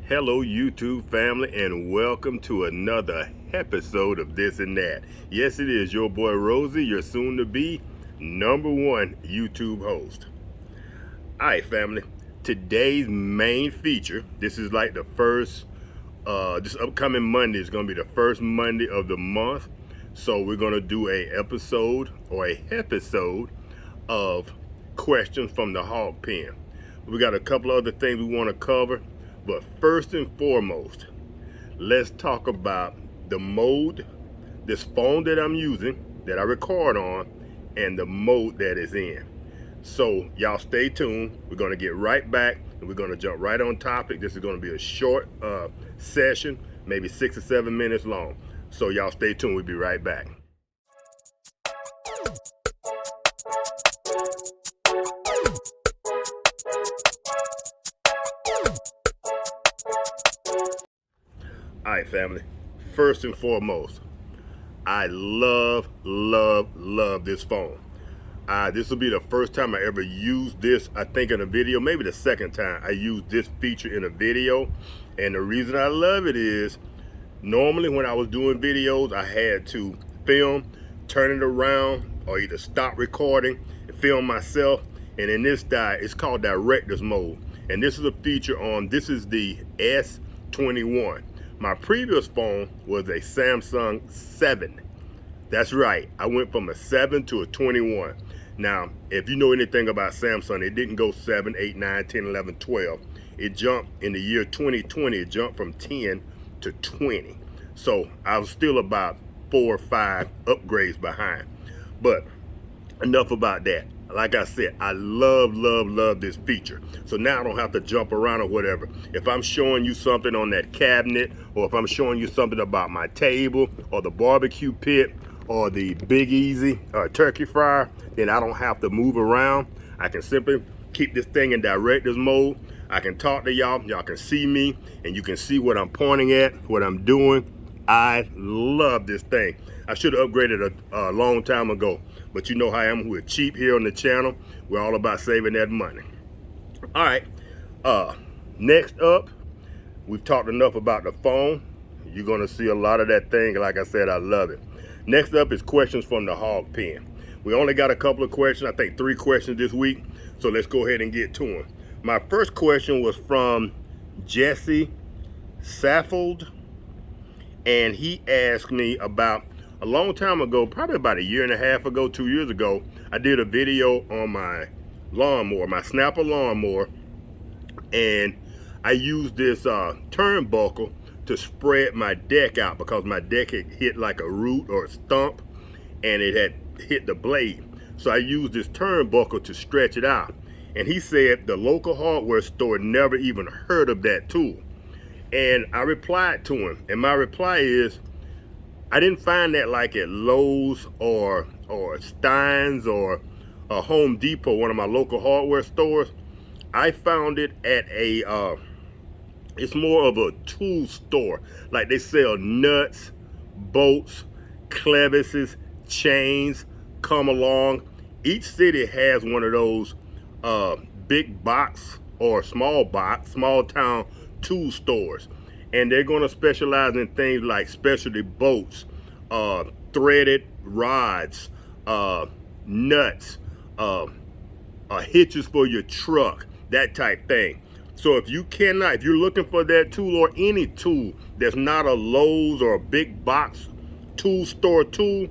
Hello YouTube family, and welcome to another episode of This and That. Yes, it is your boy Rosel, your soon to be #1 YouTube host. Alright family, today's main feature, this is like the first, this upcoming Monday is going to be the first Monday of the month. So we're going to do a episode of questions from the hog pen. We got a couple other things we want to cover. But first and foremost, let's talk about the mode, this phone that I'm using, that I record on, and the mode that is in. So y'all stay tuned. We're going to get right back and we're going to jump right on topic. This is going to be a short session, maybe 6 or 7 minutes long. So y'all stay tuned. We'll be right back. Alright family, first and foremost, I love this phone. This will be the first time I ever used this, I think, in a video, maybe the second time I used this feature in a video. And the reason I love it is, normally when I was doing videos, I had to film, turn it around, or either stop recording and film myself. And in this diet, it's called director's mode. And this is a feature on, this is the S21. My previous phone was a Samsung 7. That's right, I went from a 7 to a 21. Now, if you know anything about Samsung, it didn't go 7, 8, 9, 10, 11, 12. It jumped in the year 2020, it jumped from 10 to 20. So I was still about 4 or 5 upgrades behind. But enough about that. Like I said, I love this feature. So now I don't have to jump around or whatever. If I'm showing you something on that cabinet, or if I'm showing you something about my table, or the barbecue pit, or the Big Easy turkey fryer, then I don't have to move around. I can simply keep this thing in director's mode. I can talk to y'all, y'all can see me, and you can see what I'm pointing at, what I'm doing. I love this thing. I should have upgraded a long time ago, but you know how I am. We're cheap here on the channel. We're all about saving that money. All right, next up, we've talked enough about the phone. You're gonna see a lot of that thing. Like I said, I love it. Next up is questions from the hog pen. We only got a couple of questions, I think 3 questions this week, so let's go ahead and get to them. My first question was from Jesse Saffold, and he asked me about, a long time ago, probably about a year and a half ago, 2 years ago, I did a video on my lawnmower, my snapper lawnmower, and I used this turnbuckle to spread my deck out because my deck had hit like a root or a stump and it had hit the blade. So I used this turnbuckle to stretch it out. And he said the local hardware store never even heard of that tool. And I replied to him, and my reply is, I didn't find that like at Lowe's or Stein's or Home Depot, one of my local hardware stores. I found it at a, it's more of a tool store. Like they sell nuts, bolts, clevises, chains, come along. Each city has one of those big box or small town tool stores. And they're going to specialize in things like specialty bolts, threaded rods, nuts, hitches for your truck, that type thing. So if you're looking for that tool or any tool that's not a Lowe's or a big box tool store tool,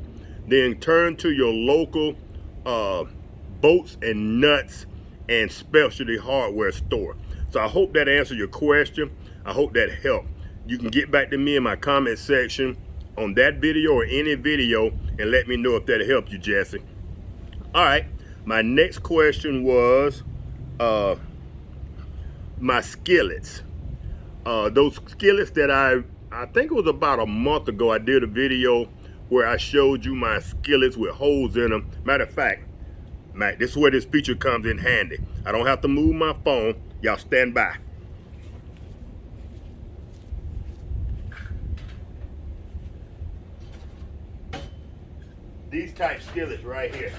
then turn to your local bolts and nuts and specialty hardware store. So I hope that answered your question. I hope that helped. You can get back to me in my comment section on that video or any video and let me know if that helped you, Jesse. All right, my next question was my skillets. Those skillets that I think it was about a month ago, I did a video where I showed you my skillets with holes in them. Matter of fact, this is where this feature comes in handy. I don't have to move my phone. Y'all stand by. These type skillets right here.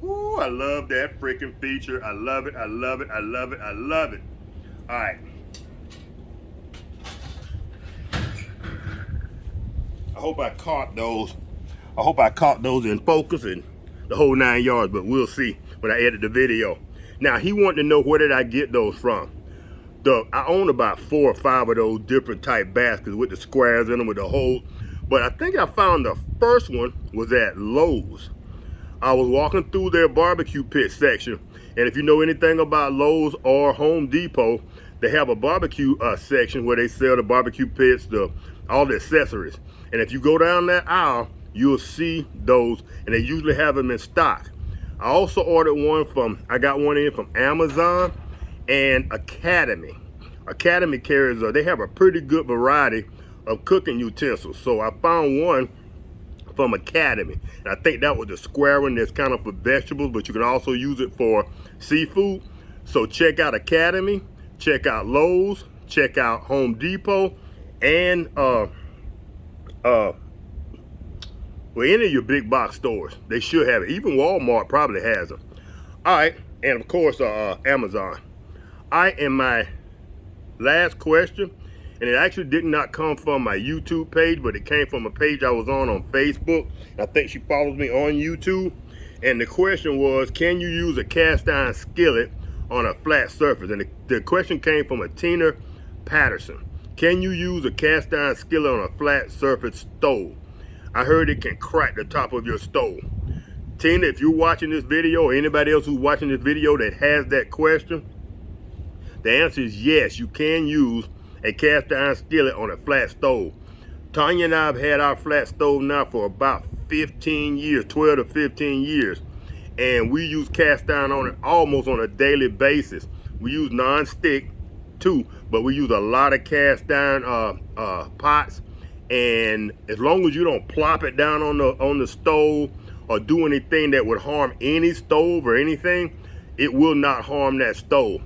Ooh, I love that freaking feature. I love it. I love it. I love it. I love it. All right. I hope I caught those. I hope I caught those in focus and the whole 9 yards, but we'll see when I edit the video. Now, he wanted to know where did I get those from. I own about 4 or 5 of those different type baskets with the squares in them with the hole. But I think I found the first one was at Lowe's. I was walking through their barbecue pit section, and if you know anything about Lowe's or Home Depot, they have a barbecue section where they sell the barbecue pits, all the accessories. And if you go down that aisle, you'll see those, and they usually have them in stock. I also ordered one I got one in from Amazon and Academy. Academy carries, they have a pretty good variety of cooking utensils. So I found one from Academy, and I think that was the square one that's kind of for vegetables, but you can also use it for seafood. So check out Academy, check out Lowe's, check out Home Depot, and well, any of your big box stores, they should have it. Even Walmart probably has them. All right, and of course, Amazon. And my last question, and it actually did not come from my YouTube page, but it came from a page I was on Facebook. I think she follows me on YouTube. And the question was, can you use a cast iron skillet on a flat surface? And the question came from a Tina Patterson. Can you use a cast iron skillet on a flat surface stove? I heard it can crack the top of your stove. Tina, if you're watching this video, or anybody else who's watching this video that has that question, the answer is yes, you can use a cast iron skillet on a flat stove. Tanya and I have had our flat stove now for about 15 years, 12 to 15 years. And we use cast iron on it almost on a daily basis. We use non-stick too, but we use a lot of cast iron pots. And as long as you don't plop it down on the stove or do anything that would harm any stove or anything, it will not harm that stove.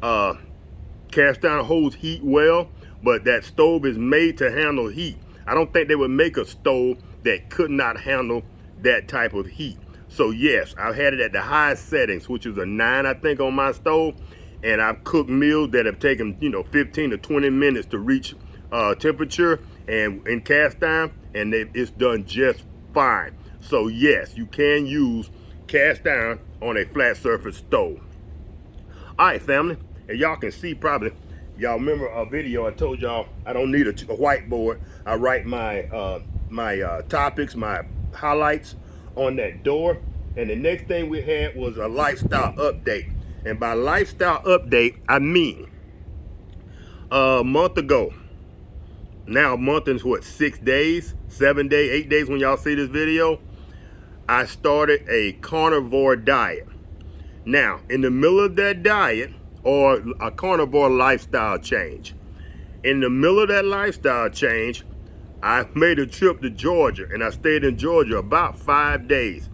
Cast iron holds heat well, but that stove is made to handle heat. I don't think they would make a stove that could not handle that type of heat. So yes, I've had it at the highest settings, which is a 9, I think, on my stove. And I've cooked meals that have taken, 15 to 20 minutes to reach temperature and in cast iron, and it's done just fine. So yes, you can use cast iron on a flat surface stove. All right, family, and y'all can see probably, y'all remember a video I told y'all I don't need a whiteboard. I write my topics, my highlights on that door. And the next thing we had was a lifestyle update. And by lifestyle update, I mean a month ago. Now a month and what, 6 days, 7 days, 8 days when y'all see this video, I started a carnivore diet. Now, in the middle of that diet, or a carnivore lifestyle change, in the middle of that lifestyle change, I made a trip to Georgia, and I stayed in Georgia about 5 days.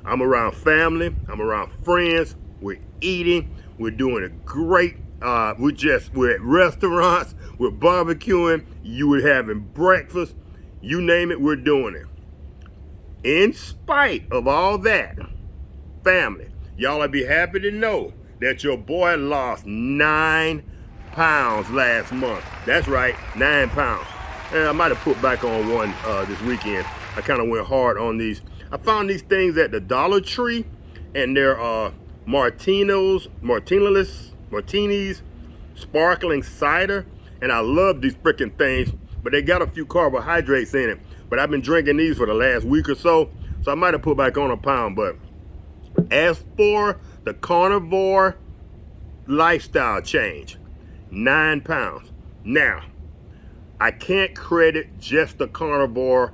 I'm around family, I'm around friends, we're eating, we're doing a great, we're at restaurants, we're barbecuing, you were having breakfast, you name it, we're doing it. In spite of all that, family, y'all will be happy to know that your boy lost 9 pounds last month. That's right, 9 pounds. And I might have put back on one this weekend. I kind of went hard on these. I found these things at the Dollar Tree, and they're Martinis sparkling cider. And I love these freaking things, but they got a few carbohydrates in it. But I've been drinking these for the last week or so I might have put back on a pound. But as for the carnivore lifestyle change, 9 pounds. Now, I can't credit just the carnivore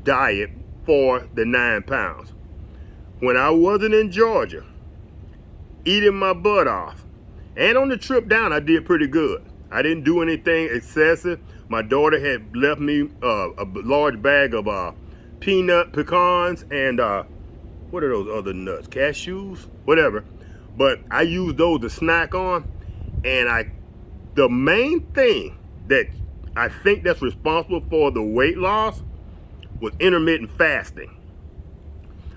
diet for the 9 pounds. When I wasn't in Georgia, eating my butt off, and on the trip down, I did pretty good. I didn't do anything excessive. My daughter had left me a large bag of pecans and what are those other nuts? Cashews? Whatever. But I used those to snack on. And the main thing that I think that's responsible for the weight loss was intermittent fasting.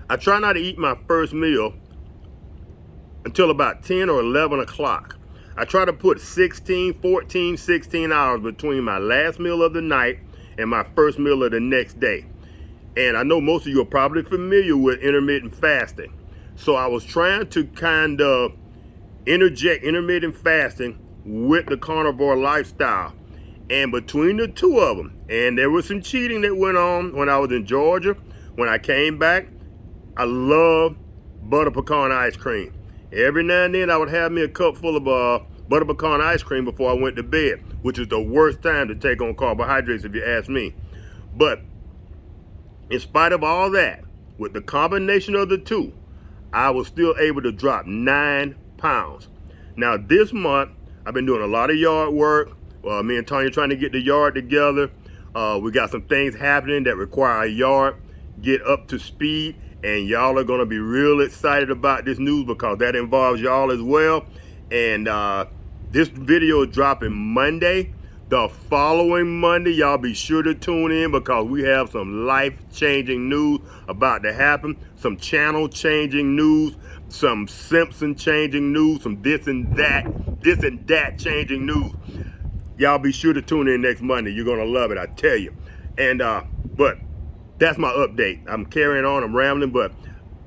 I try not to eat my first meal until about 10 or 11 o'clock. I try to put 16 hours between my last meal of the night and my first meal of the next day. And I know most of you are probably familiar with intermittent fasting. So I was trying to kind of interject intermittent fasting with the carnivore lifestyle. And between the two of them, and there was some cheating that went on when I was in Georgia. When I came back, I love butter pecan ice cream. Every now and then I would have me a cup full of butter pecan ice cream before I went to bed, which is the worst time to take on carbohydrates if you ask me. But in spite of all that, with the combination of the two, I was still able to drop 9 pounds. Now this month, I've been doing a lot of yard work. Me and Tanya trying to get the yard together. We got some things happening that require our yard get up to speed, and y'all are gonna be real excited about this news because that involves y'all as well. And this video is dropping Monday. The following Monday, y'all be sure to tune in because we have some life-changing news about to happen, some channel-changing news, some Simpson changing news, some this and that changing news. Y'all be sure to tune in next Monday. You're gonna love it, I tell you. And but that's my update. I'm carrying on, I'm rambling, but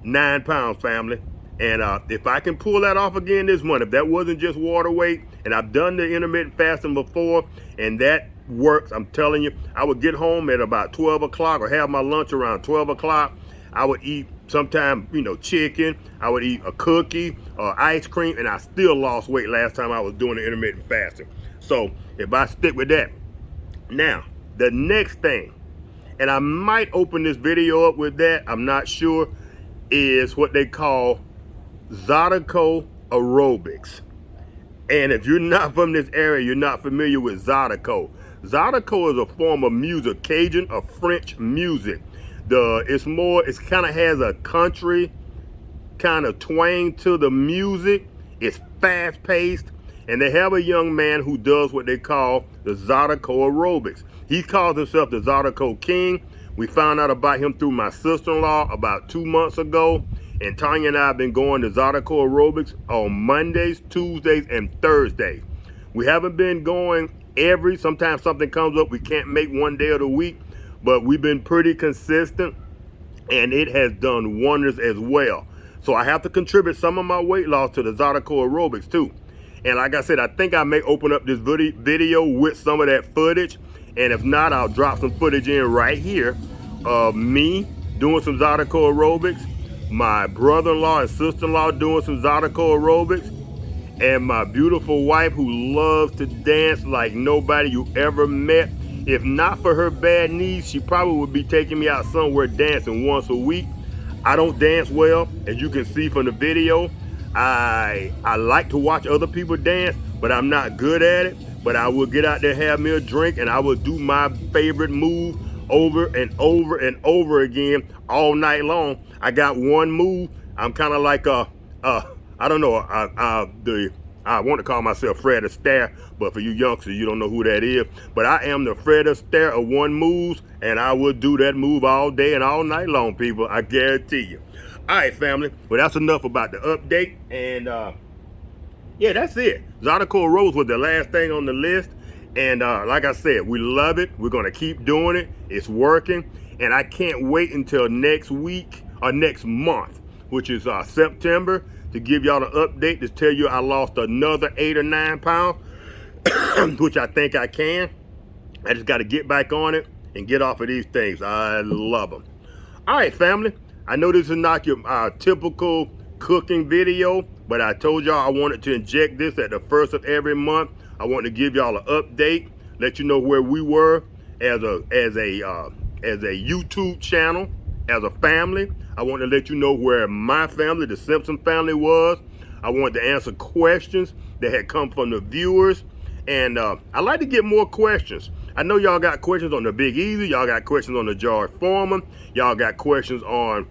9 pounds, family. And if I can pull that off again this month, if that wasn't just water weight, and I've done the intermittent fasting before, and that works, I'm telling you, I would get home at about 12 o'clock or have my lunch around 12 o'clock. I would eat sometime, chicken. I would eat a cookie or ice cream, and I still lost weight last time I was doing the intermittent fasting. So if I stick with that. Now, the next thing, and I might open this video up with that, I'm not sure, is what they call Zydeco aerobics. And if you're not from this area, you're not familiar with Zydeco. Zydeco is a form of music, Cajun or French music. It kind of has a country kind of twang to the music. It's fast paced, and they have a young man who does what they call the Zydeco aerobics. He calls himself the Zydeco King. We found out about him through my sister-in-law about 2 months ago. And Tanya and I have been going to Zydeco aerobics on Mondays, Tuesdays, and Thursdays. We haven't been going sometimes something comes up, we can't make one day of the week, but we've been pretty consistent, and it has done wonders as well. So I have to contribute some of my weight loss to the Zydeco aerobics too. And like I said, I think I may open up this video with some of that footage. And if not, I'll drop some footage in right here of me doing some Zydeco aerobics, my brother-in-law and sister-in-law doing some Zydeco aerobics, and my beautiful wife who loves to dance like nobody you ever met. If not for her bad knees, she probably would be taking me out somewhere dancing once a week. I don't dance well, as you can see from the video. I like to watch other people dance, but I'm not good at it. But I will get out there, have me a drink, and I will do my favorite move over and over and over again all night long. I got one move. I'm kind of like I don't know, I want to call myself Fred Astaire, but for you youngsters, you don't know who that is. But I am the Fred Astaire of one moves, and I will do that move all day and all night long, people. I guarantee you. All right, family. Well, that's enough about the update, and yeah, that's it. Zydeco aerobics was the last thing on the list. And like I said, we love it. We're going to keep doing it. It's working. And I can't wait until next week or next month, which is September, to give y'all an update to tell you I lost another 8 or 9 pounds, which I think I can. I just got to get back on it and get off of these things. I love them. All right, family. I know this is not your typical cooking video, but I told y'all I wanted to inject this at the first of every month. I want to give y'all an update, let you know where we were as a YouTube channel, as a family. I want to let you know where my family, the Simpson family, was. I wanted to answer questions that had come from the viewers, and I like to get more questions. I know y'all got questions on the Big Easy, y'all got questions on the George Foreman, y'all got questions on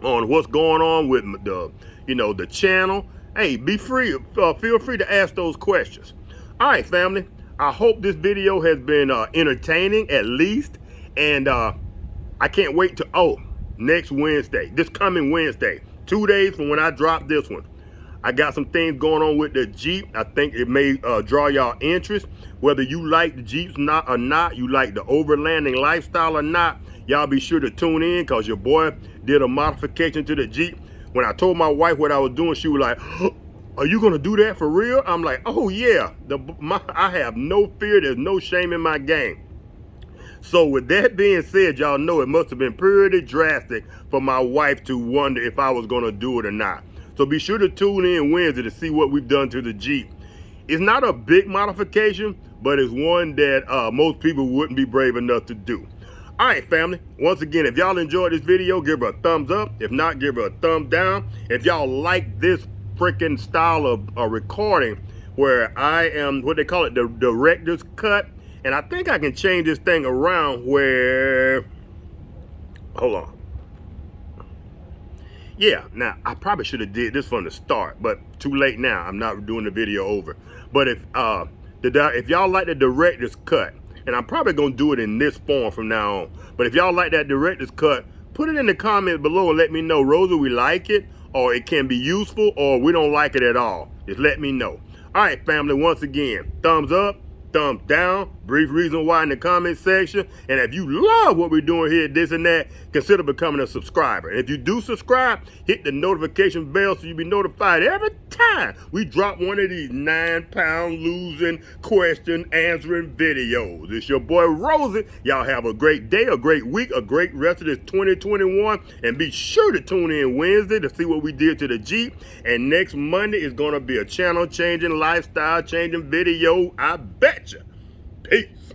what's going on with the channel. Hey, be free, feel free to ask those questions. All right, family, I hope this video has been entertaining at least, and I can't wait to, next Wednesday, this coming Wednesday, 2 days from when I drop this one, I got some things going on with the Jeep. I think it may draw y'all interest. Whether you like the Jeeps or not, you like the overlanding lifestyle or not, y'all be sure to tune in, because your boy did a modification to the Jeep. When I told my wife what I was doing, she was like, are you gonna do that for real? I'm like, oh yeah, I have no fear, there's no shame in my game. So with that being said, y'all know it must have been pretty drastic for my wife to wonder if I was gonna do it or not. So be sure to tune in Wednesday to see what we've done to the Jeep. It's not a big modification, but it's one that most people wouldn't be brave enough to do. All right, family. Once again, if y'all enjoyed this video, give her a thumbs up. If not, give her a thumbs down. If y'all like this freaking style of recording where I am, what they call it, the director's cut, and I think I can change this thing around where, hold on. Yeah, now I probably should have did this from the start, but too late now. I'm not doing the video over. But if y'all like the director's cut, and I'm probably gonna do it in this form from now on. But if y'all like that director's cut, put it in the comments below and let me know, Rosel, we like it, or it can be useful, or we don't like it at all. Just let me know. All right, family, once again, thumbs up, thumbs down, brief reason why in the comment section. And if you love what we're doing here, this and that, consider becoming a subscriber. And if you do subscribe, hit the notification bell so you'll be notified every time we drop one of these 9-pound losing question answering videos. It's your boy Rosel. Y'all have a great day, a great week, a great rest of this 2021. And be sure to tune in Wednesday to see what we did to the Jeep. And next Monday is going to be a channel changing, lifestyle changing video. I betcha. Peace.